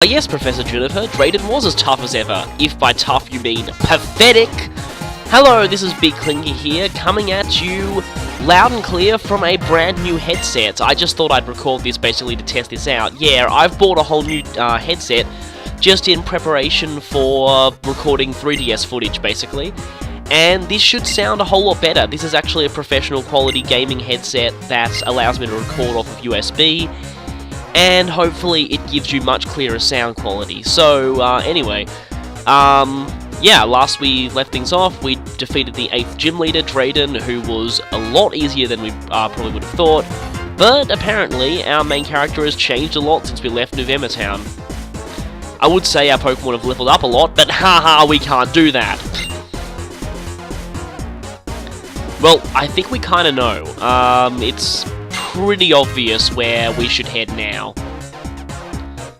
Yes, Professor Juniper, Drayden was as tough as ever, if by tough you mean pathetic. Hello, this is Big Clinky here, coming at you loud and clear from a brand new headset. I just thought I'd record this basically to test this out. Yeah, I've bought a whole new headset just in preparation for recording 3DS footage, basically. And this should sound a whole lot better. This is actually a professional quality gaming headset that allows me to record off of USB, and hopefully it gives you much clearer sound quality. So, anyway, yeah, last we left things off, we defeated the 8th gym leader, Drayden, who was a lot easier than we probably would have thought, but apparently our main character has changed a lot since we left November Town. I would say our Pokemon have leveled up a lot, but haha, we can't do that. Well, I think we kind of know. It's pretty obvious where we should head now.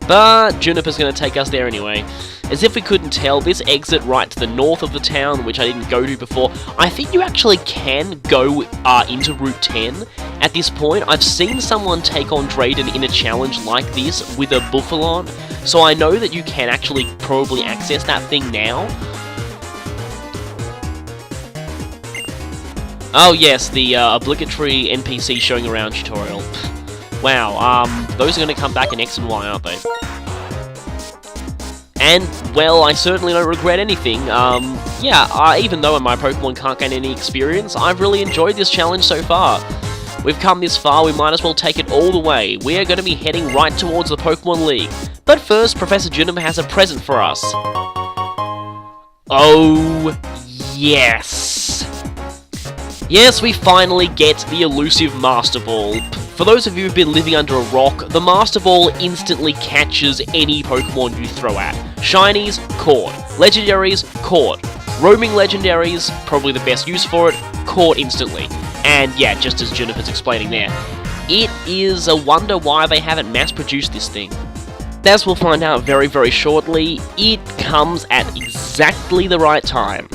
But Juniper's going to take us there anyway. As if we couldn't tell, this exit right to the north of the town, which I didn't go to before, I think you actually can go into Route 10 at this point. I've seen someone take on Drayden in a challenge like this with a Buffalon, so I know that you can actually probably access that thing now. Oh yes, the obligatory NPC showing around tutorial. Wow, those are going to come back in X and Y, aren't they? And, well, I certainly don't regret anything. Yeah, even though my Pokemon can't gain any experience, I've really enjoyed this challenge so far. We've come this far, we might as well take it all the way. We are going to be heading right towards the Pokemon League. But first, Professor Juniper has a present for us. Oh, yes. Yes, we finally get the elusive Master Ball. For those of you who've been living under a rock, the Master Ball instantly catches any Pokemon you throw at. Shinies, caught. Legendaries, caught. Roaming Legendaries, probably the best use for it, caught instantly. And yeah, just as Juniper's explaining there, it is a wonder why they haven't mass-produced this thing. As we'll find out very, very shortly, it comes at exactly the right time.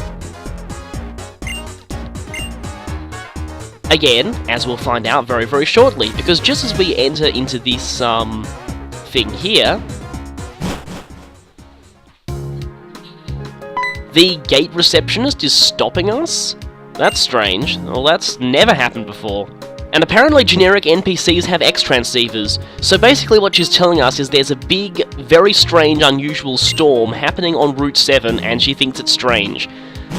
Again, as we'll find out very, very shortly, because just as we enter into this, thing here, the gate receptionist is stopping us? That's strange. Well, that's never happened before. And apparently generic NPCs have X transceivers, so basically what she's telling us is there's a big, very strange, unusual storm happening on Route 7, and she thinks it's strange.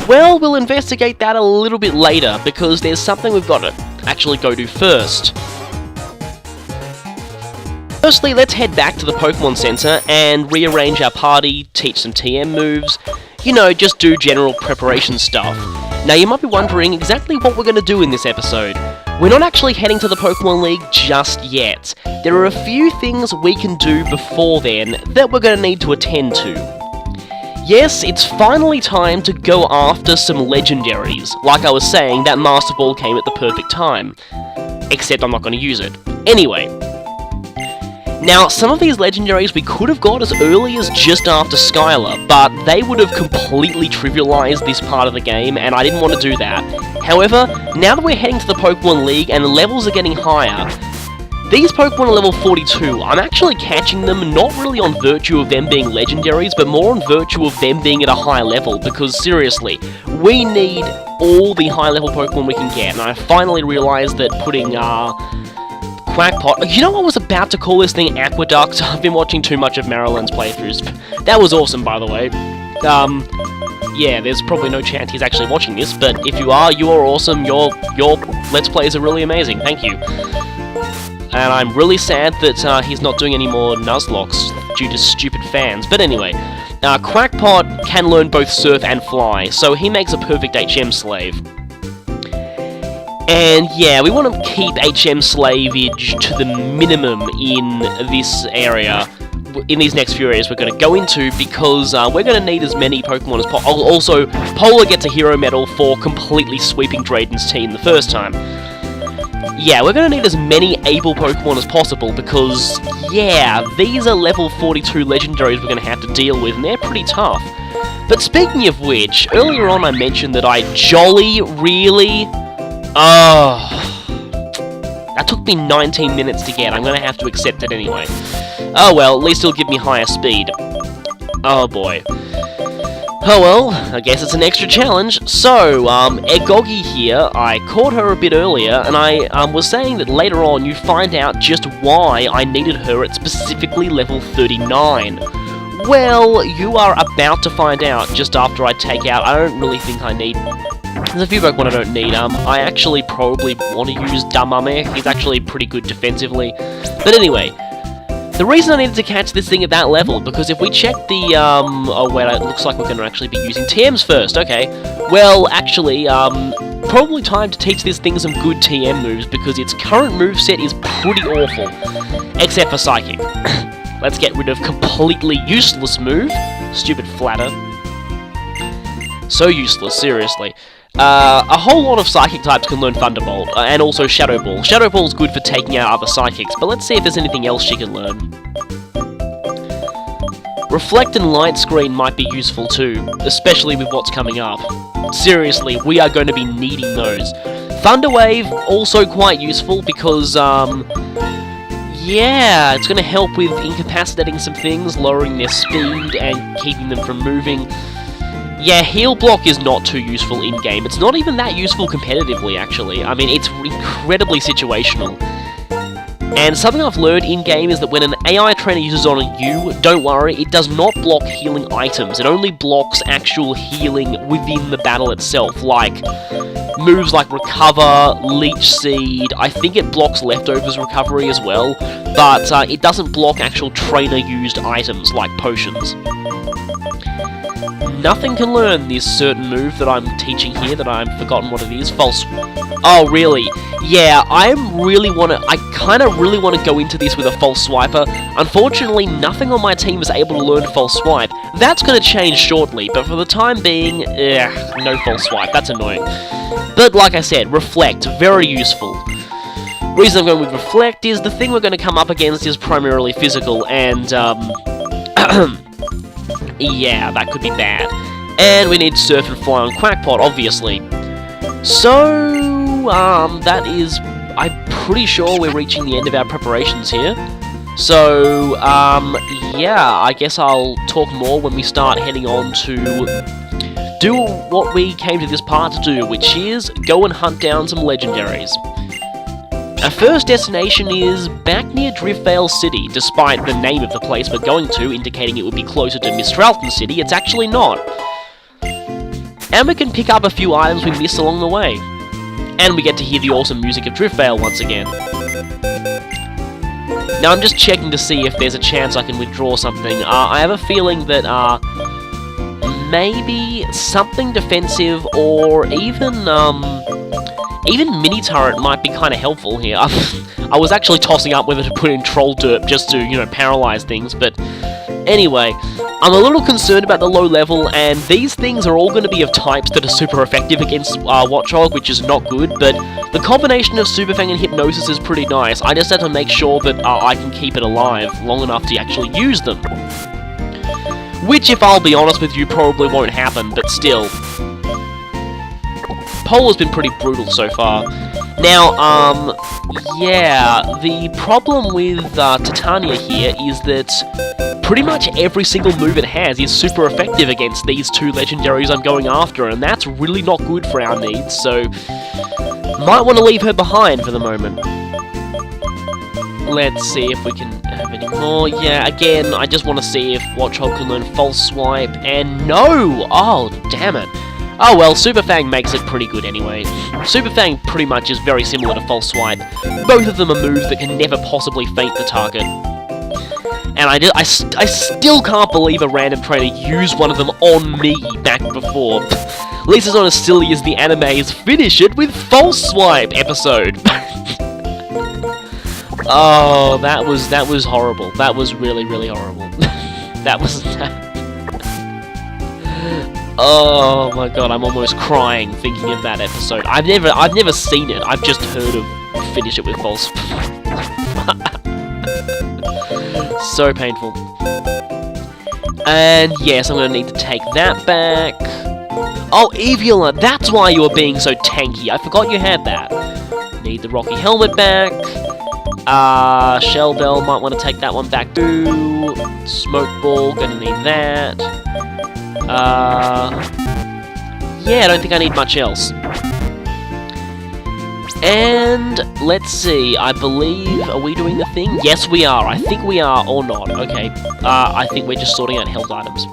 Well, we'll investigate that a little bit later, because there's something we've got to actually go to first. Firstly, let's head back to the Pokemon Center and rearrange our party, teach some TM moves, you know, just do general preparation stuff. Now, you might be wondering exactly what we're going to do in this episode. We're not actually heading to the Pokemon League just yet. There are a few things we can do before then that we're going to need to attend to. Yes, it's finally time to go after some legendaries. Like I was saying, that Master Ball came at the perfect time. Except I'm not going to use it. Anyway. Now, some of these legendaries we could have got as early as just after Skylar, but they would have completely trivialized this part of the game, and I didn't want to do that. However, now that we're heading to the Pokemon League and the levels are getting higher, these Pokemon are level 42. I'm actually catching them not really on virtue of them being legendaries, but more on virtue of them being at a high level, because seriously, we need all the high level Pokemon we can get, and I finally realized that putting, Quackpot... You know, I was about to call this thing Aqueduct. I've been watching too much of Marilyn's playthroughs. That was awesome, by the way. Yeah, there's probably no chance he's actually watching this, but if you are awesome. Your Let's Plays are really amazing. Thank you. And I'm really sad that he's not doing any more Nuzlocks due to stupid fans. But anyway, Quackpot can learn both Surf and Fly, so he makes a perfect HM slave. And yeah, we want to keep HM slavage to the minimum in this area, in these next few areas we're going to go into, because we're going to need as many Pokemon as possible. Also, Polar gets a hero medal for completely sweeping Drayden's team the first time. Yeah, we're going to need as many able Pokemon as possible, because, yeah, these are level 42 legendaries we're going to have to deal with, and they're pretty tough. But speaking of which, earlier on I mentioned that I really... Oh, that took me 19 minutes to get. I'm going to have to accept it anyway. Oh well, at least it'll give me higher speed. Oh boy. Oh well, I guess it's an extra challenge. So, Egogi here, I caught her a bit earlier, and I was saying that later on you find out just why I needed her at specifically level 39. Well, you are about to find out just after I take out. I don't really think I need... There's a few Pokemon I don't need. I actually probably want to use Damame. He's actually pretty good defensively. But anyway... The reason I needed to catch this thing at that level, because if we check the, oh wait, it looks like we're going to actually be using TMs first, okay. Well, actually, probably time to teach this thing some good TM moves, because its current moveset is pretty awful. Except for Psychic. Let's get rid of completely useless move. Stupid Flatter. So useless, seriously. A whole lot of Psychic types can learn Thunderbolt, and also Shadow Ball. Shadow Ball's good for taking out other Psychics, but let's see if there's anything else she can learn. Reflect and Light Screen might be useful too, especially with what's coming up. Seriously, we are going to be needing those. Thunder Wave, also quite useful because, yeah, it's going to help with incapacitating some things, lowering their speed and keeping them from moving. Yeah, Heal Block is not too useful in-game. It's not even that useful competitively, actually. I mean, it's incredibly situational. And something I've learned in-game is that when an AI trainer uses on you, don't worry, it does not block healing items. It only blocks actual healing within the battle itself, like moves like Recover, Leech Seed. I think it blocks Leftovers recovery as well, but it doesn't block actual trainer-used items like potions. Nothing can learn this certain move that I'm teaching here that I've forgotten what it is. False... Oh, really? Yeah, I kind of really want to go into this with a False Swiper. Unfortunately, nothing on my team is able to learn False Swipe. That's going to change shortly, but for the time being, no False Swipe. That's annoying. But like I said, Reflect, very useful. Reason I'm going with Reflect is the thing we're going to come up against is primarily physical, and, yeah, that could be bad. And we need Surf and Fly on Quackpot, obviously. So, that is... I'm pretty sure we're reaching the end of our preparations here. So, yeah, I guess I'll talk more when we start heading on to do what we came to this part to do, which is go and hunt down some legendaries. Our first destination is back near Driftvale City. Despite the name of the place we're going to, indicating it would be closer to Mistralton City, it's actually not. And we can pick up a few items we missed along the way. And we get to hear the awesome music of Driftvale once again. Now I'm just checking to see if there's a chance I can withdraw something. I have a feeling that maybe something defensive or even Mini Turret might be kind of helpful here. I was actually tossing up whether to put in Troll Derp just to, you know, paralyze things, but anyway, I'm a little concerned about the low level, and these things are all going to be of types that are super effective against Watchog, which is not good, but the combination of Super Fang and Hypnosis is pretty nice. I just have to make sure that I can keep it alive long enough to actually use them. Which, if I'll be honest with you, probably won't happen, but still. Pole has been pretty brutal so far. Now, yeah, the problem with Titania here is that pretty much every single move it has is super effective against these two legendaries I'm going after, and that's really not good for our needs, so might want to leave her behind for the moment. Let's see if we can have any more. Yeah, again, I just want to see if Watchog can learn False Swipe, and no! Oh, damn it. Oh well, Super Fang makes it pretty good anyway. Super Fang pretty much is very similar to False Swipe. Both of them are moves that can never possibly feint the target. And I still can't believe a random trainer used one of them on me back before. At least it's not as silly as the anime's Finish It with False Swipe episode. Oh, that was horrible. That was really, really horrible. That was... Oh my god, I'm almost crying thinking of that episode. I've never seen it. I've just heard of Finish It with False. So painful. And yes, I'm gonna need to take that back. Oh, Eviolon, that's why you were being so tanky. I forgot you had that. Need the Rocky Helmet back. Shell Bell, might want to take that one back too. Smoke Ball, gonna need that. Yeah, I don't think I need much else. And, let's see, I believe, are we doing the thing? Yes, we are. I think we are, or not. Okay, I think we're just sorting out held items.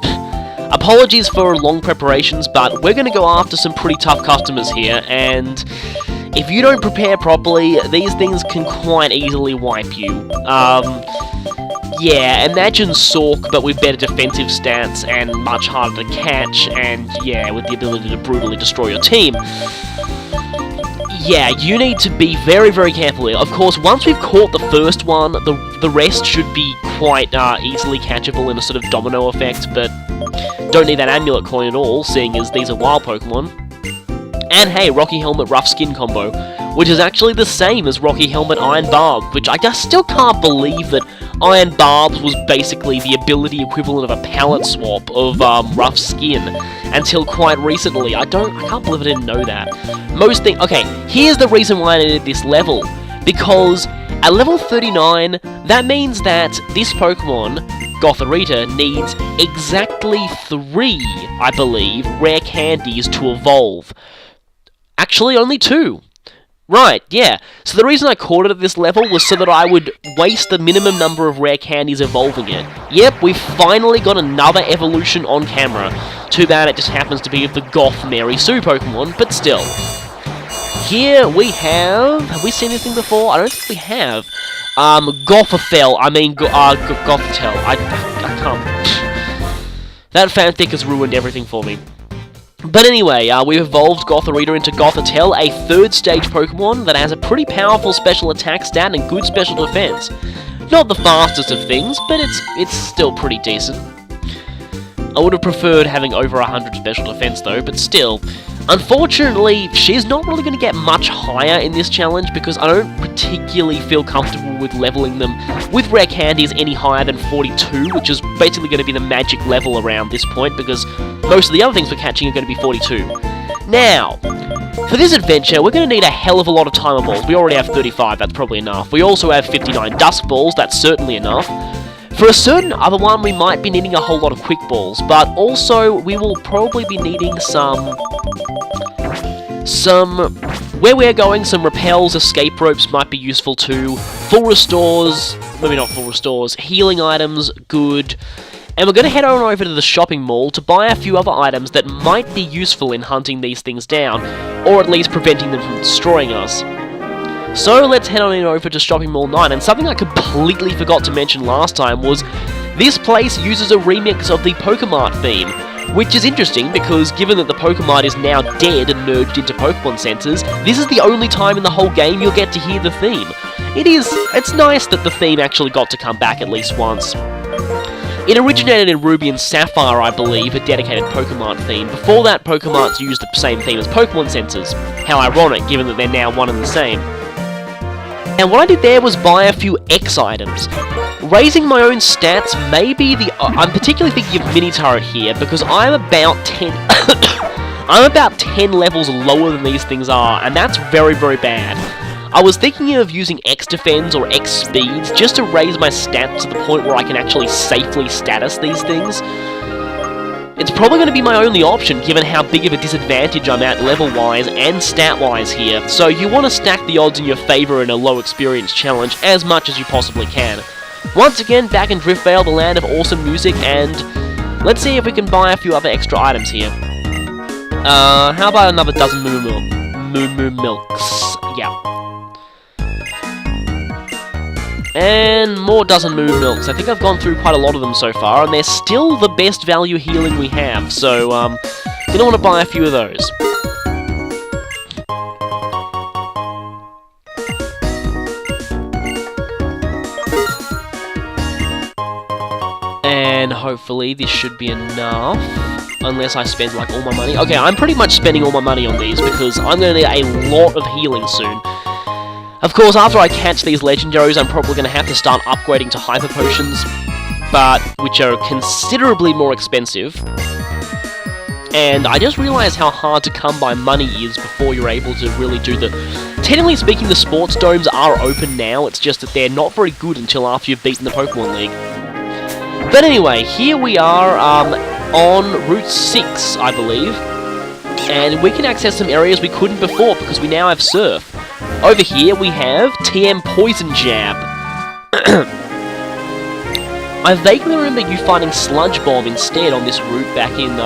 Apologies for long preparations, but we're going to go after some pretty tough customers here, and if you don't prepare properly, these things can quite easily wipe you. Yeah, imagine Sork, but with better defensive stats and much harder to catch, and yeah, with the ability to brutally destroy your team. Yeah, you need to be very, very careful here. Of course, once we've caught the first one, the rest should be quite easily catchable in a sort of domino effect, but don't need that amulet coin at all, seeing as these are wild Pokemon. And hey, Rocky Helmet Rough Skin combo, which is actually the same as Rocky Helmet Iron Barb, which I just still can't believe that Iron Barbs was basically the ability equivalent of a palette swap of Rough Skin until quite recently. I can't believe I didn't know that. Okay, here's the reason why I needed this level. Because at level 39, that means that this Pokemon, Gothorita, needs exactly 3, I believe, rare candies to evolve. Actually, only 2. Right, yeah. So the reason I caught it at this level was so that I would waste the minimum number of rare candies evolving it. Yep, we finally got another evolution on camera. Too bad it just happens to be of the Goth Mary Sue Pokemon, but still. Here we have we seen anything before? I don't think we have. Gothitelle, Gothitelle. I can't. That fanfic has ruined everything for me. But anyway, we've evolved Gothorita into Gothitelle, a 3rd stage Pokemon that has a pretty powerful special attack stat and good special defense. Not the fastest of things, but it's still pretty decent. I would have preferred having over 100 special defense though, but still. Unfortunately, she's not really going to get much higher in this challenge because I don't particularly feel comfortable with leveling them with rare candies any higher than 42, which is basically going to be the magic level around this point because most of the other things we're catching are going to be 42. Now, for this adventure, we're going to need a hell of a lot of Timer Balls. We already have 35, that's probably enough. We also have 59 Dusk Balls, that's certainly enough. For a certain other one, we might be needing a whole lot of Quick Balls, but also we will probably be needing where we're going, some repels, escape ropes might be useful too, full restores, maybe not full restores, healing items, good, and we're going to head on over to the shopping mall to buy a few other items that might be useful in hunting these things down, or at least preventing them from destroying us. So let's head on in over to Shopping Mall 9, and something I completely forgot to mention last time was this place uses a remix of the Pokemart theme, which is interesting because given that the Pokemart is now dead and merged into Pokemon Centers, this is the only time in the whole game you'll get to hear the theme. It's nice that the theme actually got to come back at least once. It originated in Ruby and Sapphire, I believe, a dedicated Pokemart theme. Before that, Pokemarts used the same theme as Pokemon Centers. How ironic, given that they're now one and the same. And what I did there was buy a few X items. Raising my own stats may be I'm particularly thinking of Mini Turret here, because I'm about 10... I'm about 10 levels lower than these things are, and that's very, very bad. I was thinking of using X Defends or X Speeds just to raise my stats to the point where I can actually safely status these things. It's probably going to be my only option given how big of a disadvantage I'm at level-wise and stat-wise here, so you want to stack the odds in your favour in a low-experience challenge as much as you possibly can. Once again, back in Driftvale, the land of awesome music, and let's see if we can buy a few other extra items here. How about another dozen Moo Milks? Yeah. And more dozen Moo Milks. I think I've gone through quite a lot of them so far, and they're still the best value healing we have, so, you're gonna want to buy a few of those. And hopefully this should be enough, unless I spend, like, all my money. Okay, I'm pretty much spending all my money on these, because I'm gonna need a lot of healing soon. Of course, after I catch these legendaries, I'm probably going to have to start upgrading to Hyper Potions, which are considerably more expensive. and I just realised how hard to come by money is before you're able to really do the... Technically speaking, the sports domes are open now, it's just that they're not very good until after you've beaten the Pokemon League. But anyway, here we are on Route 6, I believe, and we can access some areas we couldn't before because we now have Surf. Over here we have TM Poison Jab. I vaguely remember you finding Sludge Bomb instead on this route back in,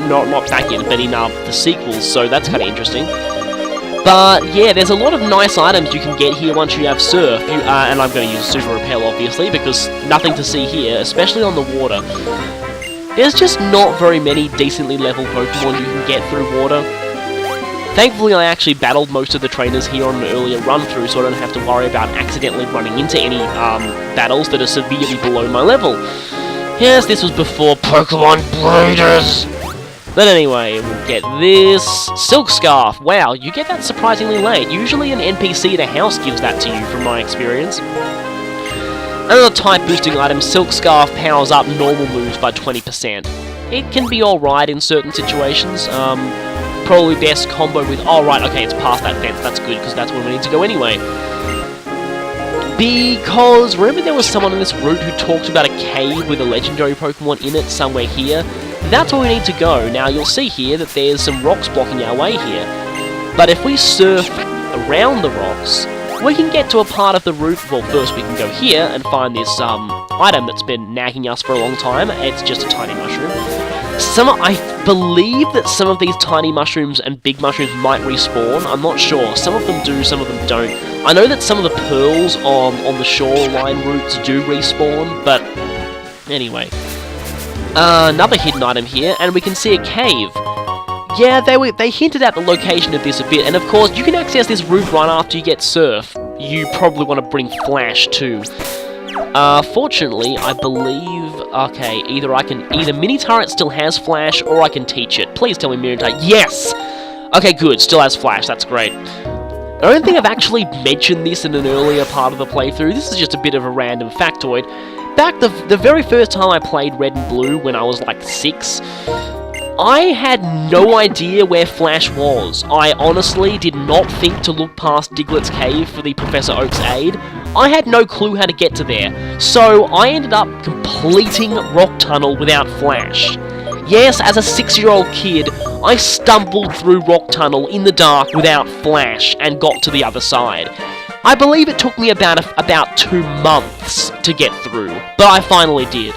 not back in, but in the sequels, so that's kind of interesting. But yeah, there's a lot of nice items you can get here once you have Surf, and I'm going to use Super Repel obviously, because nothing to see here, especially on the water. There's just not very many decently leveled Pokemon you can get through water. Thankfully, I actually battled most of the trainers here on an earlier run-through, so I don't have to worry about accidentally running into any battles that are severely below my level. Yes, this was before Pokemon Breeders! But anyway, we'll get this... Silk Scarf! Wow, you get that surprisingly late. Usually an NPC in a house gives that to you, from my experience. Another type boosting item, Silk Scarf powers up normal moves by 20%. It can be alright in certain situations, probably best combo with... Oh, right, okay, it's past that fence. That's good, because that's where we need to go anyway. Because, remember there was someone on this route who talked about a cave with a legendary Pokemon in it somewhere here? That's where we need to go. Now, you'll see here that there's some rocks blocking our way here. But if we surf around the rocks, we can get to a part of the route... Well, first we can go here and find this item that's been nagging us for a long time. It's just a tiny mushroom. I believe that some of these tiny mushrooms and big mushrooms might respawn. I'm not sure. Some of them do, some of them don't. I know that some of the pearls on the shoreline routes do respawn, but anyway. Another hidden item here, and we can see a cave. Yeah, they hinted at the location of this a bit, and of course, you can access this route right after you get Surf. You probably want to bring Flash too. Fortunately, I believe... Okay, either Mini Turret still has Flash, or I can teach it. Please tell me Mini Turret... Yes! Okay, good, still has Flash, that's great. I don't think I've actually mentioned this in an earlier part of the playthrough. This is just a bit of a random factoid. Back the very first time I played Red and Blue, when I was like 6, I had no idea where Flash was. I honestly did not think to look past Diglett's cave for the Professor Oak's aid. I had no clue how to get to there, so I ended up completing Rock Tunnel without Flash. Yes, as a 6-year-old kid, I stumbled through Rock Tunnel in the dark without Flash and got to the other side. I believe it took me about 2 months to get through, but I finally did.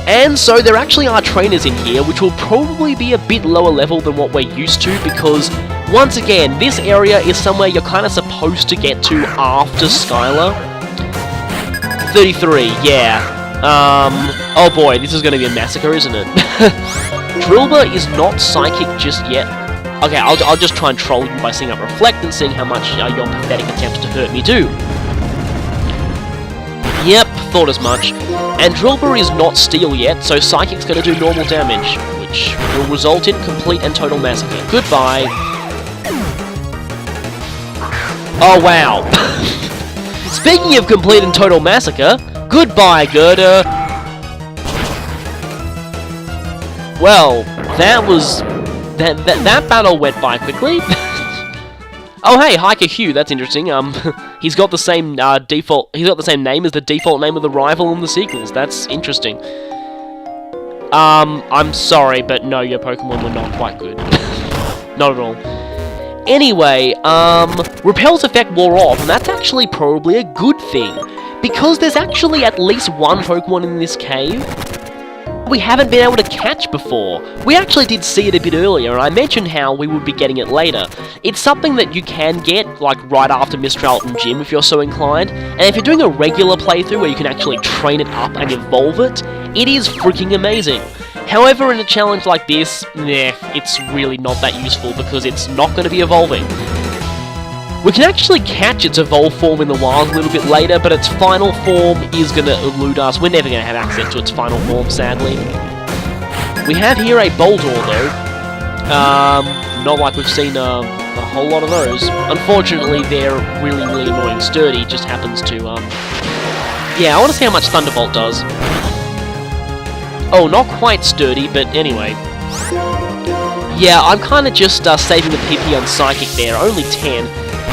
And so there actually are trainers in here, which will probably be a bit lower level than what we're used to, because, once again, this area is somewhere you're kind of supposed to get to after Skylar. 33, yeah. Oh boy, this is going to be a massacre, isn't it? Drillbur is not psychic just yet. Okay, I'll just try and troll you by seeing up Reflect and seeing how much your pathetic attempts to hurt me do. Yep, thought as much. And Drillbur is not Steel yet, so Psychic's going to do normal damage, which will result in complete and total massacre. Goodbye. Oh, wow. Speaking of complete and total massacre, goodbye, Gerda. Well, that was... That battle went by quickly. Oh hey, Hiker Hugh, that's interesting. He's got the same He's got the same name as the default name of the rival in the sequels. That's interesting. I'm sorry, but no, your Pokemon were not quite good. Not at all. Anyway, Repel's effect wore off, and that's actually probably a good thing, because there's actually at least one Pokemon in this cave we haven't been able to catch before. We actually did see it a bit earlier, and I mentioned how we would be getting it later. It's something that you can get, like, right after Mr. Alton Gym if you're so inclined, and if you're doing a regular playthrough where you can actually train it up and evolve it, it is freaking amazing. However, in a challenge like this, nah, it's really not that useful because it's not going to be evolving. We can actually catch its evolved form in the wild a little bit later, but its final form is going to elude us. We're never going to have access to its final form, sadly. We have here a Boldore, though. Not like we've seen a whole lot of those. Unfortunately, they're really, really annoying. Sturdy just happens to... Yeah, I want to see how much Thunderbolt does. Oh, not quite sturdy, but anyway. Yeah, I'm kind of just saving the PP on Psychic there, only 10.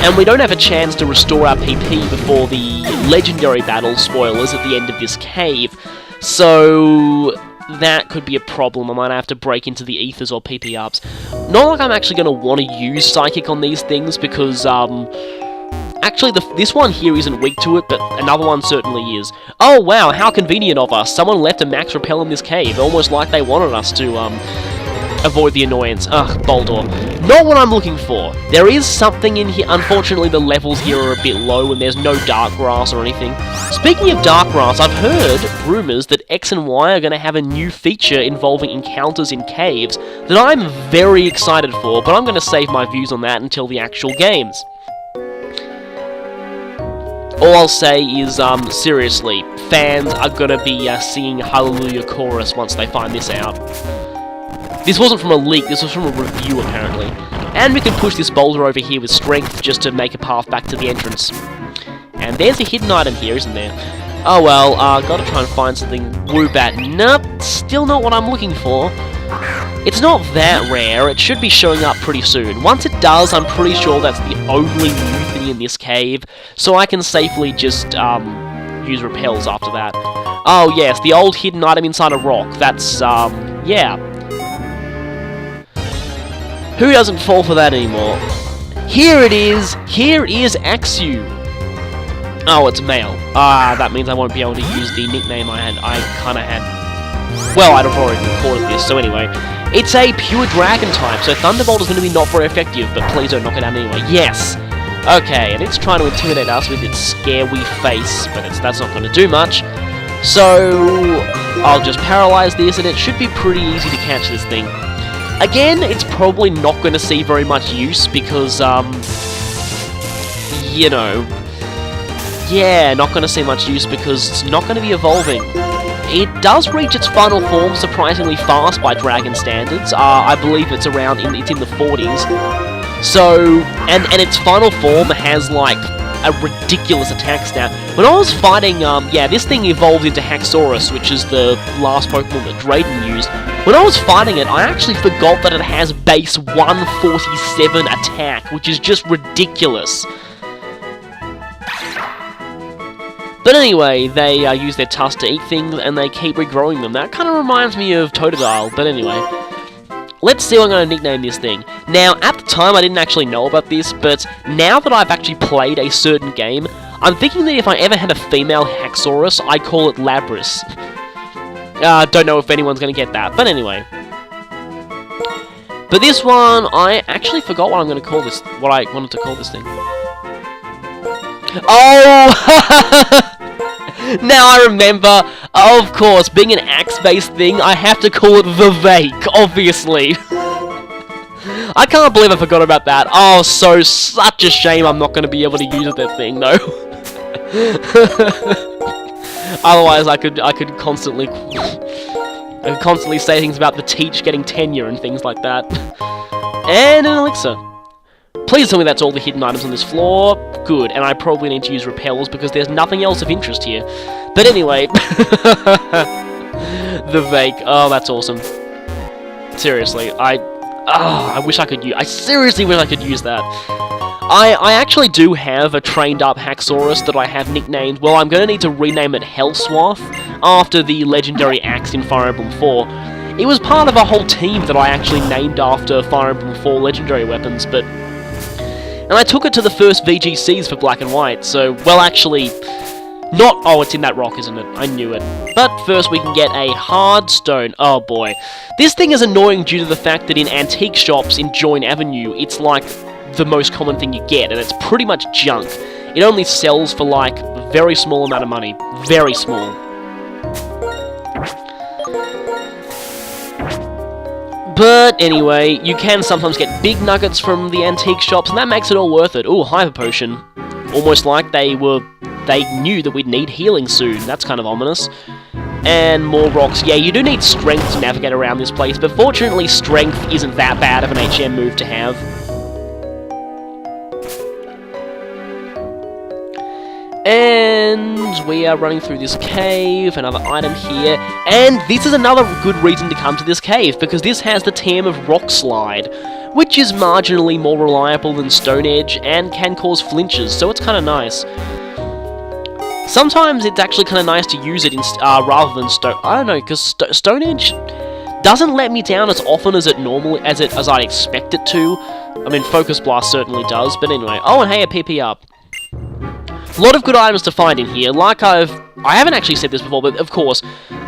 And we don't have a chance to restore our PP before the Legendary Battle spoilers at the end of this cave. So that could be a problem. I might have to break into the Ethers or PP ups. Not like I'm actually going to want to use Psychic on these things, because, actually, this one here isn't weak to it, but another one certainly is. Oh, wow, how convenient of us. Someone left a max repel in this cave, almost like they wanted us to, avoid the annoyance. Ugh, Boldor. Not what I'm looking for. There is something in here. Unfortunately, the levels here are a bit low and there's no dark grass or anything. Speaking of dark grass, I've heard rumours that X and Y are going to have a new feature involving encounters in caves that I'm very excited for, but I'm going to save my views on that until the actual games. All I'll say is, seriously, fans are going to be singing Hallelujah Chorus once they find this out. This wasn't from a leak, this was from a review, apparently. And we can push this boulder over here with strength just to make a path back to the entrance. And there's a hidden item here, isn't there? Oh well, gotta try and find something Woobat. Nope, still not what I'm looking for. It's not that rare, it should be showing up pretty soon. Once it does, I'm pretty sure that's the only new thing in this cave, so I can safely just, use repels after that. Oh yes, the old hidden item inside a rock. That's, yeah. Who doesn't fall for that anymore? Here it is! Here is Axew! Oh, it's male. Ah, that means I won't be able to use the nickname I kinda had. Well, I'd have already recorded this, so anyway. It's a pure dragon type, so Thunderbolt is going to be not very effective, but please don't knock it out anyway. Yes! Okay, and it's trying to intimidate us with its scary face, but that's not going to do much. So I'll just paralyze this, and it should be pretty easy to catch this thing. Again, it's probably not going to see very much use because, you know, yeah, not going to see much use because it's not going to be evolving. It does reach its final form surprisingly fast by Dragon standards. I believe it's around, it's in the 40s. So, and its final form has, like, a ridiculous attack stat. When I was fighting, yeah, this thing evolved into Haxorus, which is the last Pokemon that Drayden used. When I was fighting it, I actually forgot that it has base 147 attack, which is just ridiculous. But anyway, they use their tusks to eat things, and they keep regrowing them. That kind of reminds me of Totodile, but anyway. Let's see what I'm going to nickname this thing. Now, at the time, I didn't actually know about this, but now that I've actually played a certain game, I'm thinking that if I ever had a female Haxorus, I'd call it Labris. Don't know if anyone's going to get that, but anyway. But this one, I actually forgot what I'm going to call this, what I wanted to call this thing. Oh! Now I remember, of course, being an axe-based thing, I have to call it Vivake, obviously. I can't believe I forgot about that. Oh, such a shame I'm not going to be able to use that thing, though. Otherwise, I could constantly say things about the Teach getting tenure and things like that. And an elixir. Please tell me that's all the hidden items on this floor. Good, and I probably need to use repels because there's nothing else of interest here. But anyway, the Vake. Oh, that's awesome. Seriously, I seriously wish I could use that. I actually do have a trained up Haxorus that I have nicknamed, well, I'm going to need to rename it Hellswath after the legendary axe in Fire Emblem 4. It was part of a whole team that I actually named after Fire Emblem 4 legendary weapons, but... And I took it to the first VGCs for Black and White, so, well, actually, not... Oh, it's in that rock, isn't it? I knew it. But first we can get a hard stone. Oh, boy. This thing is annoying due to the fact that in antique shops in Join Avenue, it's like the most common thing you get, and it's pretty much junk. It only sells for, like, a very small amount of money. Very small. But anyway, you can sometimes get big nuggets from the antique shops, and that makes it all worth it. Ooh, Hyper Potion. Almost like they knew that we'd need healing soon. That's kind of ominous. And more rocks. Yeah, you do need strength to navigate around this place, but fortunately strength isn't that bad of an HM move to have. And we are running through this cave, another item here, and this is another good reason to come to this cave, because this has the TM of Rock Slide, which is marginally more reliable than Stone Edge and can cause flinches, so it's kind of nice. Sometimes it's actually kind of nice to use it rather than Stone... I don't know, because Stone Edge doesn't let me down as often as as I'd expect it to. I mean, Focus Blast certainly does, but anyway. Oh, and hey, a PP up. A lot of good items to find in here. I haven't actually said this before, but of course,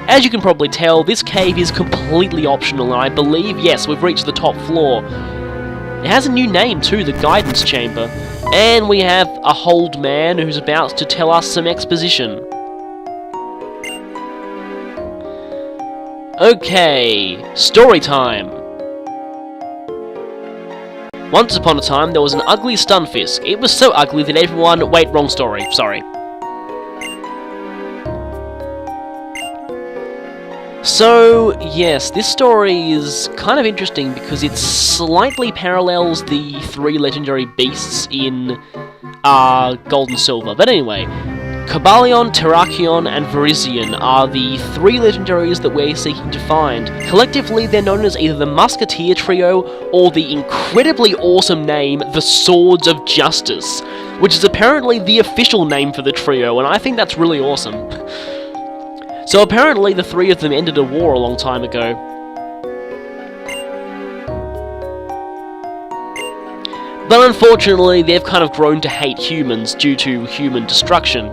as you can probably tell, this cave is completely optional, and I believe, yes, we've reached the top floor. It has a new name too, the Guidance Chamber. And we have a Hold Man who's about to tell us some exposition. Okay, story time. Once upon a time, there was an ugly Stunfisk. It was so ugly that everyone... Wait, wrong story. Sorry. So, yes, this story is kind of interesting because it slightly parallels the 3 legendary beasts in Gold and Silver. But anyway, Cobalion, Terrakion, and Virizion are the 3 legendaries that we're seeking to find. Collectively, they're known as either the Musketeer Trio or the incredibly awesome name, the Swords of Justice, which is apparently the official name for the trio, and I think that's really awesome. So apparently the 3 of them ended a war a long time ago. But unfortunately, they've kind of grown to hate humans due to human destruction.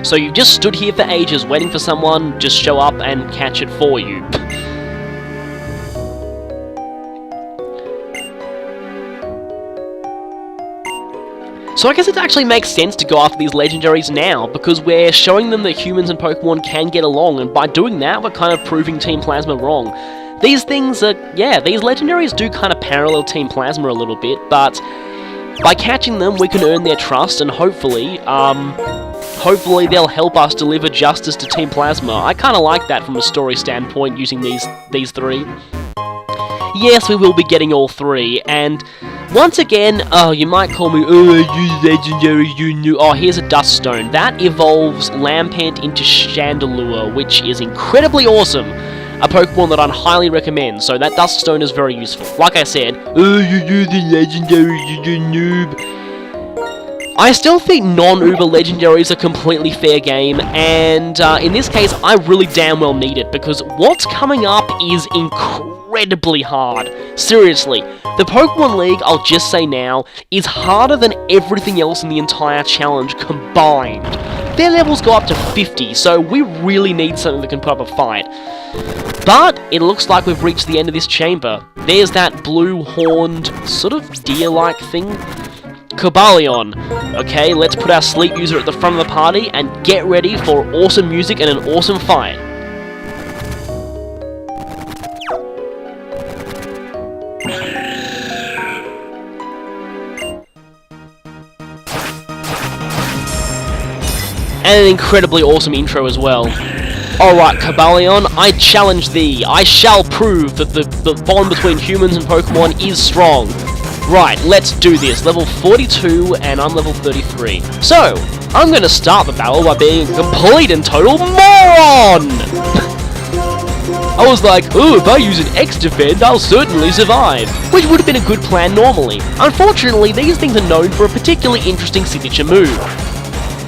So you've just stood here for ages waiting for someone just show up and catch it for you. So I guess it actually makes sense to go after these legendaries now, because we're showing them that humans and Pokemon can get along, and by doing that, we're kind of proving Team Plasma wrong. These things are, yeah, these legendaries do kind of parallel Team Plasma a little bit, but by catching them, we can earn their trust, and hopefully they'll help us deliver justice to Team Plasma. I kind of like that from a story standpoint, using these 3. Yes, we will be getting all 3, and once again, you might call me, you legendary, you knew. Oh, here's a Dust Stone. That evolves Lampent into Chandelure, which is incredibly awesome. A Pokemon that I'd highly recommend, so that Dust Stone is very useful. Like I said, you the legendary, you noob. I still think non-Uber legendaries are completely fair game, and in this case, I really damn well need it, because what's coming up is incredibly hard. Seriously, the Pokemon League, I'll just say now, is harder than everything else in the entire challenge combined. Their levels go up to 50, so we really need something that can put up a fight. But it looks like we've reached the end of this chamber. There's that blue-horned, sort of deer-like thing. Cobalion. Okay, let's put our sleep user at the front of the party and get ready for awesome music and an awesome fight. And an incredibly awesome intro as well. Alright, Cobalion, I challenge thee. I shall prove that the bond between humans and Pokemon is strong. Right, let's do this. Level 42, and I'm level 33. So, I'm gonna start the battle by being a complete and total moron! I was like, oh, if I use an X-Defend, I'll certainly survive, which would have been a good plan normally. Unfortunately, these things are known for a particularly interesting signature move.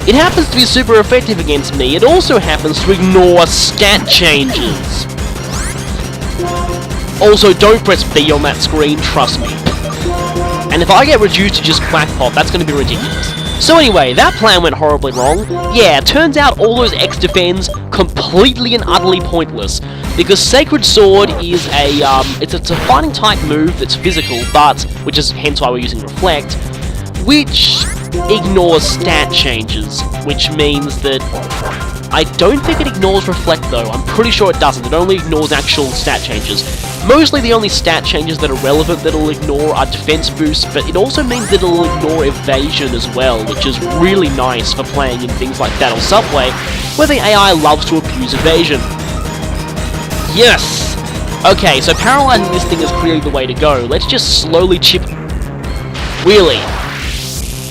It happens to be super effective against me. It also happens to ignore stat changes. Also, don't press B on that screen, trust me. And if I get reduced to just Quack Pop, that's going to be ridiculous. So anyway, that plan went horribly wrong. Yeah, turns out all those X-Defends completely and utterly pointless, because Sacred Sword is it's a fighting type move that's physical, but, which is hence why we're using Reflect, which ignores stat changes, which means that I don't think it ignores Reflect though. I'm pretty sure it doesn't. It only ignores actual stat changes. Mostly the only stat changes that are relevant that it'll ignore are defense boosts, but it also means that it'll ignore evasion as well, which is really nice for playing in things like Battle Subway, where the AI loves to abuse evasion. Yes! Okay, so paralyzing this thing is clearly the way to go. Let's just slowly chip... Really?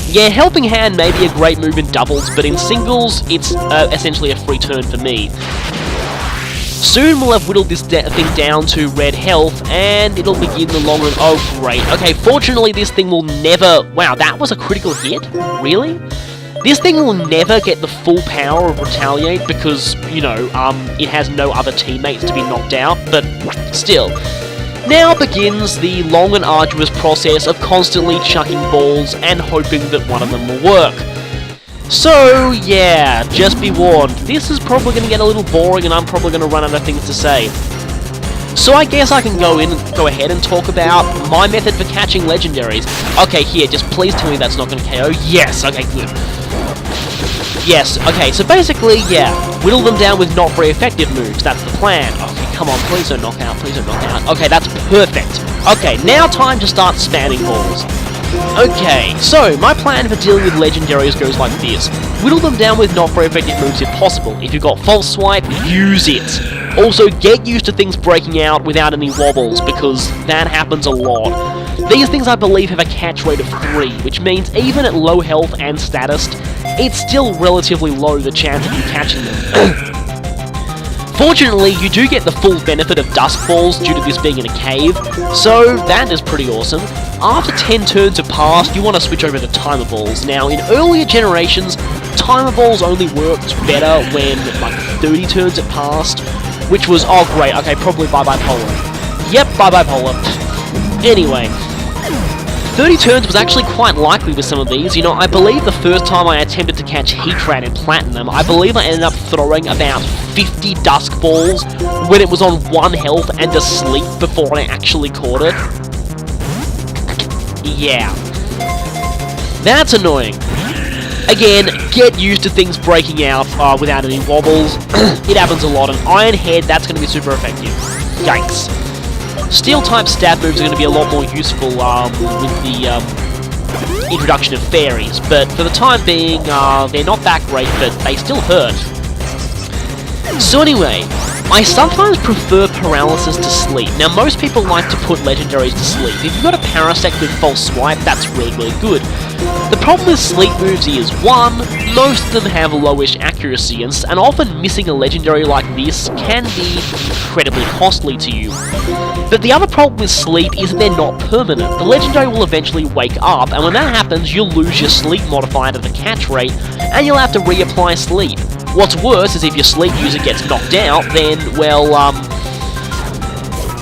Yeah, Helping Hand may be a great move in doubles, but in singles, it's essentially a free turn for me. Soon we'll have whittled this thing down to red health, and it'll begin the long run. Oh, great. Okay, fortunately this thing will never... Wow, that was a critical hit? Really? This thing will never get the full power of Retaliate because, you know, it has no other teammates to be knocked out, but still. Now begins the long and arduous process of constantly chucking balls and hoping that one of them will work. So, yeah, just be warned, this is probably going to get a little boring and I'm probably going to run out of things to say. So I guess I can go ahead and talk about my method for catching legendaries. Okay, here, just please tell me that's not going to KO. Yes, okay, good. Yes, okay, so basically, yeah, whittle them down with not very effective moves, that's the plan. Okay, come on, please don't knock out, please don't knock out. Okay, that's perfect. Okay, now time to start spamming balls. Okay, so my plan for dealing with legendaries goes like this. Whittle them down with not very effective moves if possible. If you've got False Swipe, use it. Also, get used to things breaking out without any wobbles, because that happens a lot. These things, I believe, have a catch rate of 3, which means even at low health and status, it's still relatively low, the chance of you catching them. Fortunately, you do get the full benefit of Dusk Balls due to this being in a cave, so that is pretty awesome. After 10 turns have passed, you want to switch over to Timer Balls. Now, in earlier generations, Timer Balls only worked better when, like, 30 turns had passed, which was, oh great, okay, probably bye-bye Polar. Yep, bye-bye Polar. Anyway, 30 turns was actually quite likely with some of these. You know, I believe the first time I attempted to catch Heatran in Platinum, I believe I ended up throwing about 50 Dusk Balls when it was on 1 health and asleep before I actually caught it. Yeah. That's annoying. Again, get used to things breaking out without any wobbles. It happens a lot. An Iron Head, that's going to be super effective. Yikes. Steel-type stab moves are going to be a lot more useful with the introduction of fairies, but for the time being, they're not that great, but they still hurt. So anyway, I sometimes prefer Paralysis to Sleep. Now, most people like to put legendaries to sleep. If you've got a Parasect with False Swipe, that's really, really good. The problem with sleep moves is, 1, most of them have lowish accuracy, and often missing a legendary like this can be incredibly costly to you. But the other problem with sleep is they're not permanent. The legendary will eventually wake up, and when that happens, you'll lose your sleep modifier to the catch rate, and you'll have to reapply sleep. What's worse is if your sleep user gets knocked out, then, well,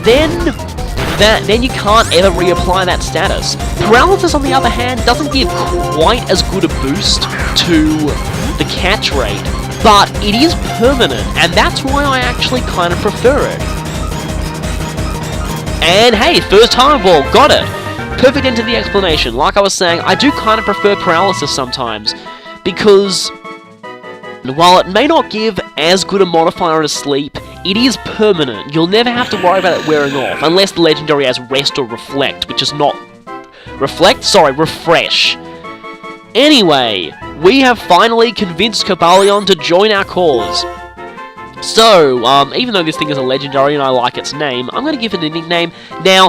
then you can't ever reapply that status. Paralysis, on the other hand, doesn't give quite as good a boost to the catch rate, but it is permanent, and that's why I actually kind of prefer it. And hey, first time ball, got it! Perfect end to the explanation. Like I was saying, I do kind of prefer Paralysis sometimes, because while it may not give as good a modifier as Sleep, it is permanent. You'll never have to worry about it wearing off, unless the legendary has Rest or Reflect, which is not... Reflect? Sorry, Refresh. Anyway, we have finally convinced Cobalion to join our cause. So, even though this thing is a legendary and I like its name, I'm going to give it a nickname. Now,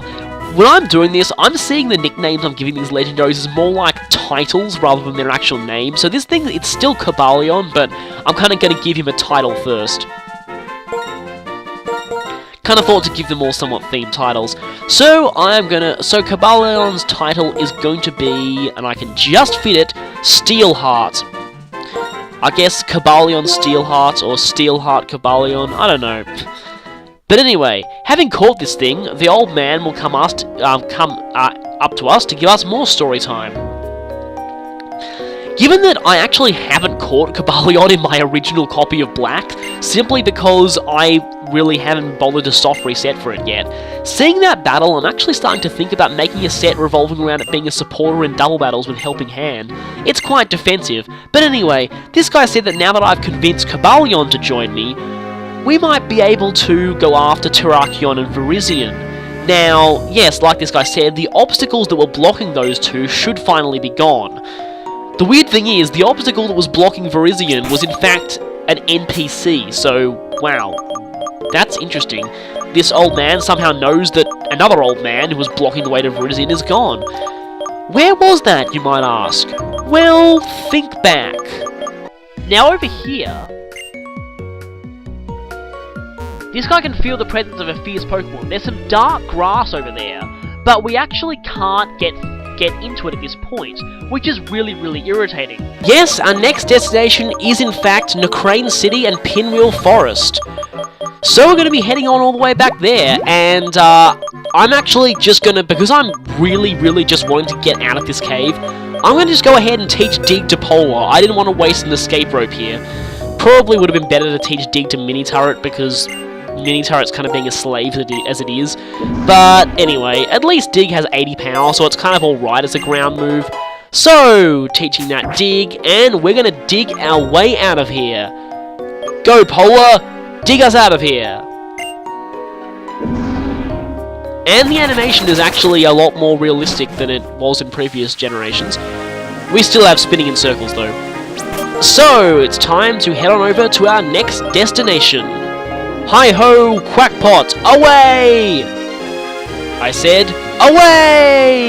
when I'm doing this, I'm seeing the nicknames I'm giving these legendaries as more like titles rather than their actual name. So this thing, it's still Cobalion, but I'm kind of going to give him a title first. Kind of thought to give them all somewhat themed titles. So Cobalion's title is going to be, and I can just fit it, Steelheart. I guess Cobalion Steelheart, or Steelheart Cobalion, I don't know. But anyway, having caught this thing, the old man will come up to us to give us more story time. Given that I actually haven't caught Cobalion in my original copy of Black, simply because I really haven't bothered to soft reset for it yet, seeing that battle, I'm actually starting to think about making a set revolving around it being a supporter in double battles with Helping Hand. It's quite defensive, but anyway, this guy said that now that I've convinced Cobalion to join me, we might be able to go after Terrakion and Virizion. Now, yes, like this guy said, the obstacles that were blocking those two should finally be gone. The weird thing is, the obstacle that was blocking Virizion was in fact an NPC, so, wow. That's interesting. this old man somehow knows that another old man who was blocking the way to Rudizin is gone. Where was that, you might ask? Well, think back. Now over here, this guy can feel the presence of a fierce Pokemon. There's some dark grass over there, but we actually can't get into it at this point, which is really irritating. Yes, our next destination is in fact Nocrane City and Pinwheel Forest. So we're going to be heading on all the way back there, and I'm actually just going to, because I'm really just wanting to get out of this cave, I'm going to just go ahead and teach Dig to Polar. I didn't want to waste an escape rope here. Probably would have been better to teach Dig to Mini Turret, because Mini Turret's kind of being a slave as it is. But anyway, at least Dig has 80 power, so it's kind of alright as a ground move. So, teaching that Dig, and we're going to dig our way out of here. Go, Polar! Dig us out of here! And the animation is actually a lot more realistic than it was in previous generations. We still have spinning in circles though. So, it's time to head on over to our next destination. Hi-ho, Quackpot, away! I said, away!